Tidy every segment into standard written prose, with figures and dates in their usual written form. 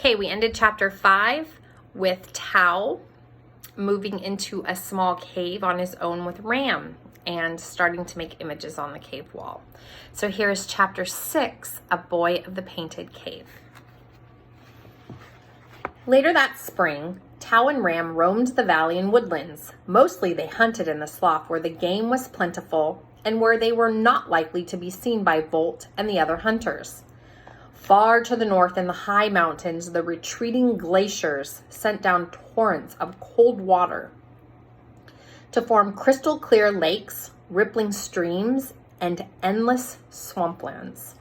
Okay, we ended chapter 5 with Tao moving into a small cave on his own with Ram and starting to make images on the cave wall. So here's chapter 6, A Boy of the Painted Cave. Later that spring, Tao and Ram roamed the valley and woodlands. Mostly they hunted in the slough where the game was plentiful and where they were not likely to be seen by Volt and the other hunters. Far to the north in the high mountains, the retreating glaciers sent down torrents of cold water to form crystal clear lakes, rippling streams, and endless swamplands.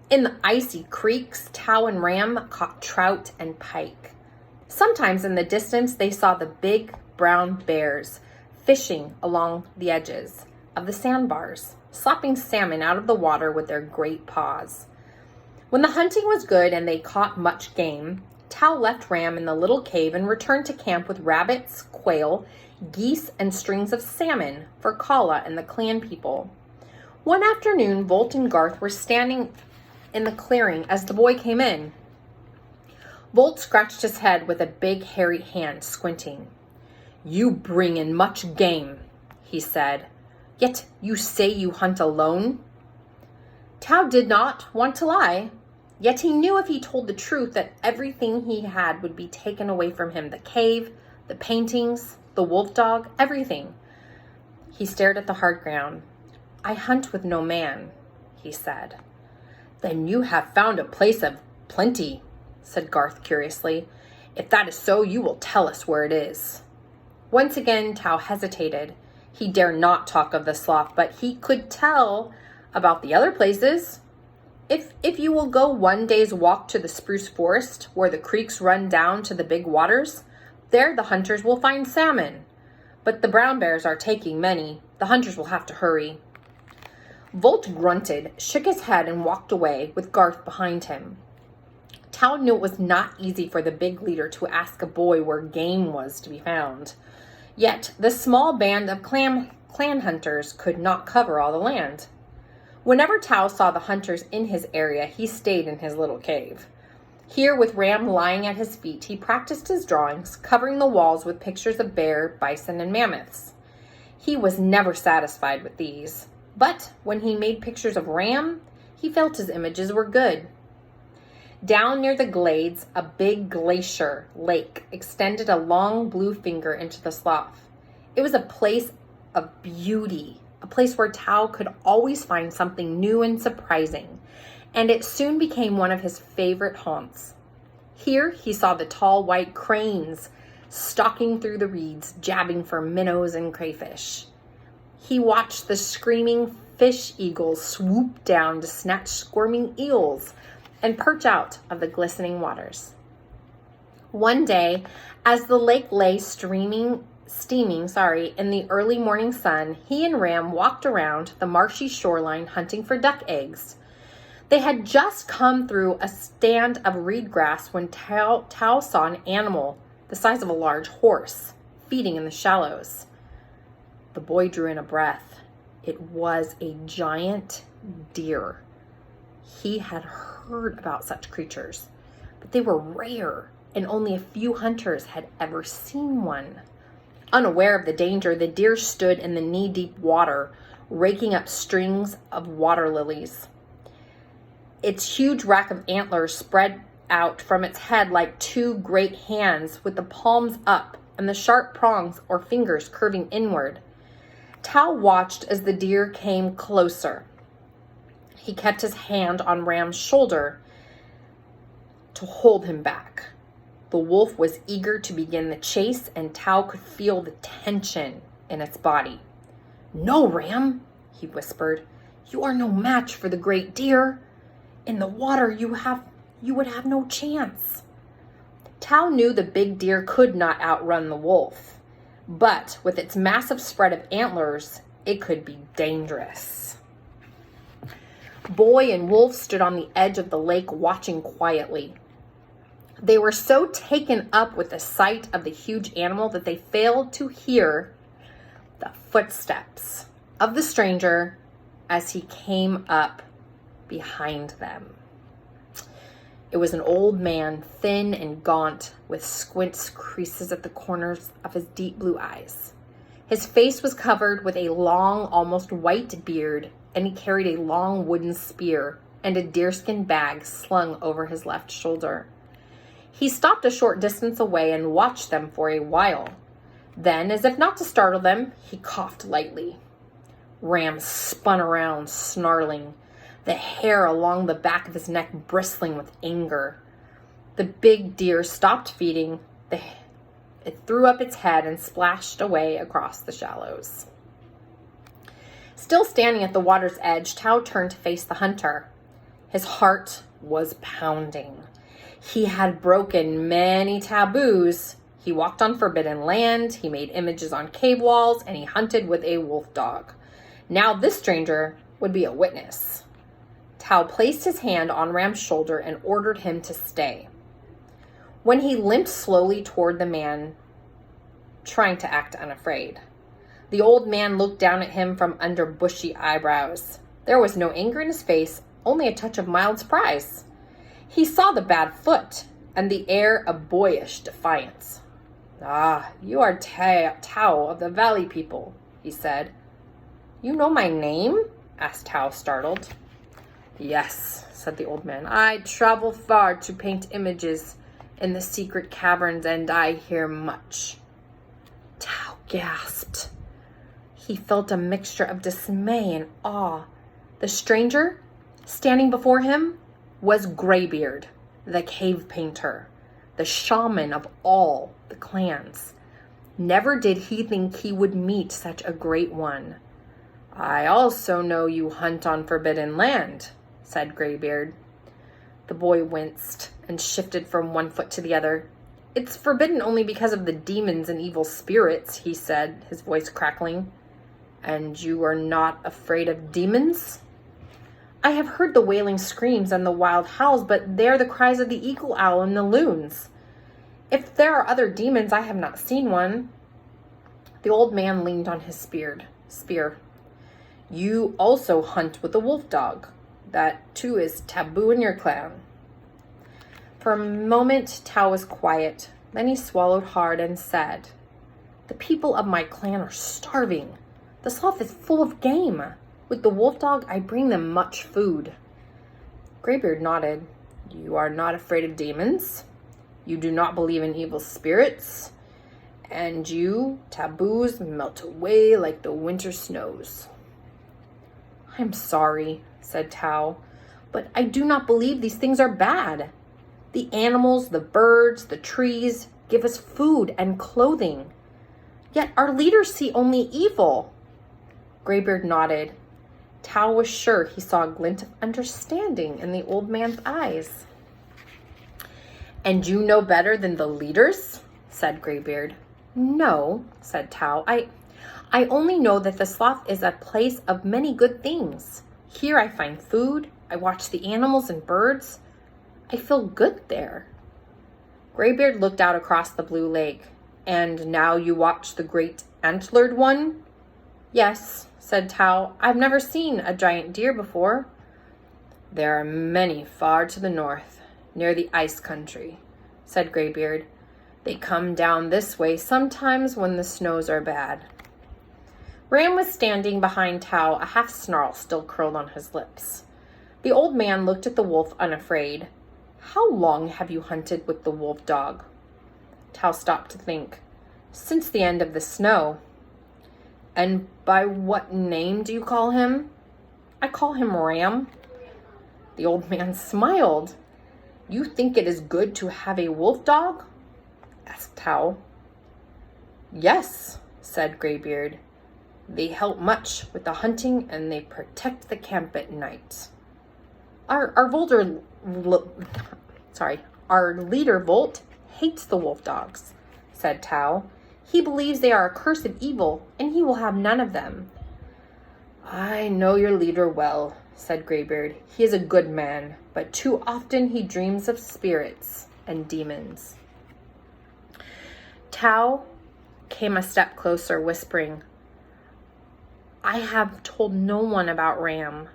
In the icy creeks, Tao and Ram caught trout and pike. Sometimes in the distance, they saw the big brown bears fishing along the edges of the sandbars, slapping salmon out of the water with their great paws. When the hunting was good and they caught much game, Tao left Ram in the little cave and returned to camp with rabbits, quail, geese, and strings of salmon for Kala and the clan people. One afternoon, Volt and Garth were standing in the clearing as the boy came in. Volt scratched his head with a big hairy hand, squinting. "You bring in much game," he said. "Yet you say you hunt alone?" Tao did not want to lie. Yet he knew if he told the truth that everything he had would be taken away from him. The cave, the paintings, the wolf dog, everything. He stared at the hard ground. "I hunt with no man," he said. "Then you have found a place of plenty," said Garth curiously. "If that is so, you will tell us where it is." Once again, Tao hesitated. He dare not talk of the slough, but he could tell about the other places. If you will go one day's walk to the spruce forest, where the creeks run down to the big waters, there the hunters will find salmon. But the brown bears are taking many. The hunters will have to hurry. Volt grunted, shook his head, and walked away, with Garth behind him. Tao knew it was not easy for the big leader to ask a boy where game was to be found. Yet the small band of clan hunters could not cover all the land. Whenever Tao saw the hunters in his area, he stayed in his little cave. Here, with Ram lying at his feet, he practiced his drawings, covering the walls with pictures of bear, bison, and mammoths. He was never satisfied with these, but when he made pictures of Ram, he felt his images were good. Down near the glades, a big glacier lake extended a long blue finger into the slough. It was a place of beauty, a place where Tao could always find something new and surprising, and it soon became one of his favorite haunts. Here he saw the tall white cranes stalking through the reeds, jabbing for minnows and crayfish. He watched the screaming fish eagles swoop down to snatch squirming eels and perch out of the glistening waters. One day, as the lake lay steaming in the early morning sun, he and Ram walked around the marshy shoreline hunting for duck eggs. They had just come through a stand of reed grass when Tao saw an animal the size of a large horse feeding in the shallows. The boy drew in a breath. It was a giant deer. He had heard about such creatures, but they were rare, and only a few hunters had ever seen one. Unaware of the danger, the deer stood in the knee-deep water, raking up strings of water lilies. Its huge rack of antlers spread out from its head like two great hands, with the palms up and the sharp prongs or fingers curving inward. Tao watched as the deer came closer. He kept his hand on Ram's shoulder to hold him back. The wolf was eager to begin the chase, and Tao could feel the tension in its body. "No, Ram," he whispered. "You are no match for the great deer. In the water, you would have no chance." Tao knew the big deer could not outrun the wolf, but with its massive spread of antlers, it could be dangerous. Boy and wolf stood on the edge of the lake watching quietly. They were so taken up with the sight of the huge animal that they failed to hear the footsteps of the stranger as he came up behind them. It was an old man, thin and gaunt, with squint creases at the corners of his deep blue eyes. His face was covered with a long, almost white beard, and he carried a long wooden spear and a deerskin bag slung over his left shoulder. He stopped a short distance away and watched them for a while. Then, as if not to startle them, he coughed lightly. Ram spun around, snarling, the hair along the back of his neck bristling with anger. The big deer stopped feeding. It threw up its head and splashed away across the shallows. Still standing at the water's edge, Tao turned to face the hunter. His heart was pounding. He had broken many taboos. He walked on forbidden land, he made images on cave walls, and he hunted with a wolf dog. Now this stranger would be a witness. Tao placed his hand on Ram's shoulder and ordered him to stay. When he limped slowly toward the man, trying to act unafraid, the old man looked down at him from under bushy eyebrows. There was no anger in his face, only a touch of mild surprise. He saw the bad foot and the air of boyish defiance. "Ah, you are Tao of the valley people," he said. "You know my name?" asked Tao, startled. "Yes," said the old man. "I travel far to paint images in the secret caverns, and I hear much." Tao gasped. He felt a mixture of dismay and awe. The stranger, standing before him, was Graybeard, the cave painter, the shaman of all the clans. Never did he think he would meet such a great one. "I also know you hunt on forbidden land," said Graybeard. The boy winced and shifted from one foot to the other. "It's forbidden only because of the demons and evil spirits," he said, his voice crackling. "And you are not afraid of demons?" "I have heard the wailing screams and the wild howls, but they are the cries of the eagle owl and the loons. If there are other demons, I have not seen one." The old man leaned on his spear. "You also hunt with a wolf dog. That too is taboo in your clan." For a moment, Tao was quiet. Then he swallowed hard and said, "The people of my clan are starving. The slough is full of game. With the wolf dog, I bring them much food." Graybeard nodded. "You are not afraid of demons? You do not believe in evil spirits? And you, taboos melt away like the winter snows." "I'm sorry," said Tao, "but I do not believe these things are bad. The animals, the birds, the trees give us food and clothing. Yet our leaders see only evil." Graybeard nodded. Tao was sure he saw a glint of understanding in the old man's eyes. "And you know better than the leaders?" said Graybeard. "No," said Tao. I only know that the slough is a place of many good things. Here I find food. I watch the animals and birds. I feel good there." Graybeard looked out across the blue lake. "And now you watch the great antlered one?" "Yes," said Tao. "I've never seen a giant deer before." "There are many far to the north, near the ice country," said Graybeard. "They come down this way sometimes when the snows are bad." Ram was standing behind Tao, a half snarl still curled on his lips. The old man looked at the wolf unafraid. "How long have you hunted with the wolf dog?" Tao stopped to think. "Since the end of the snow." "And by what name do you call him?" "I call him Ram." The old man smiled. "You think it is good to have a wolf dog?" asked Tao. "Yes," said Graybeard. "They help much with the hunting and they protect the camp at night." Our leader Volt hates the wolf dogs," said Tao. "He believes they are a curse of evil, and he will have none of them." "I know your leader well," said Graybeard. "He is a good man, but too often he dreams of spirits and demons." Tao came a step closer, whispering, "I have told no one about Ram.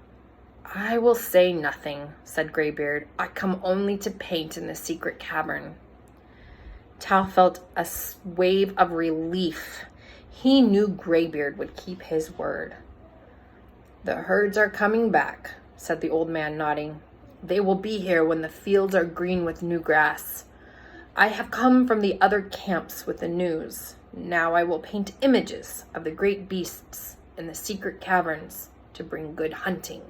I will say nothing, said Graybeard. I come only to paint in the secret cavern. Tao felt a wave of relief. He knew Graybeard would keep his word. The herds are coming back, said the old man, nodding. They will be here when the fields are green with new grass. I have come from the other camps with the news. Now I will paint images of the great beasts in the secret caverns to bring good hunting.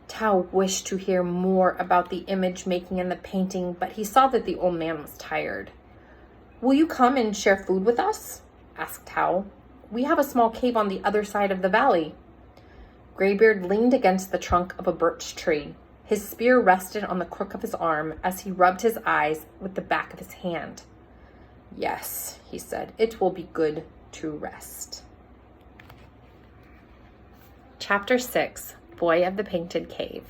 Tao wished to hear more about the image making and the painting, but he saw that the old man was tired. Will you come and share food with us? Asked Tao. We have a small cave on the other side of the valley. Graybeard leaned against the trunk of a birch tree. His spear rested on the crook of his arm as he rubbed his eyes with the back of his hand. Yes, he said, it will be good to rest. Chapter 6, Boy of the Painted Cave.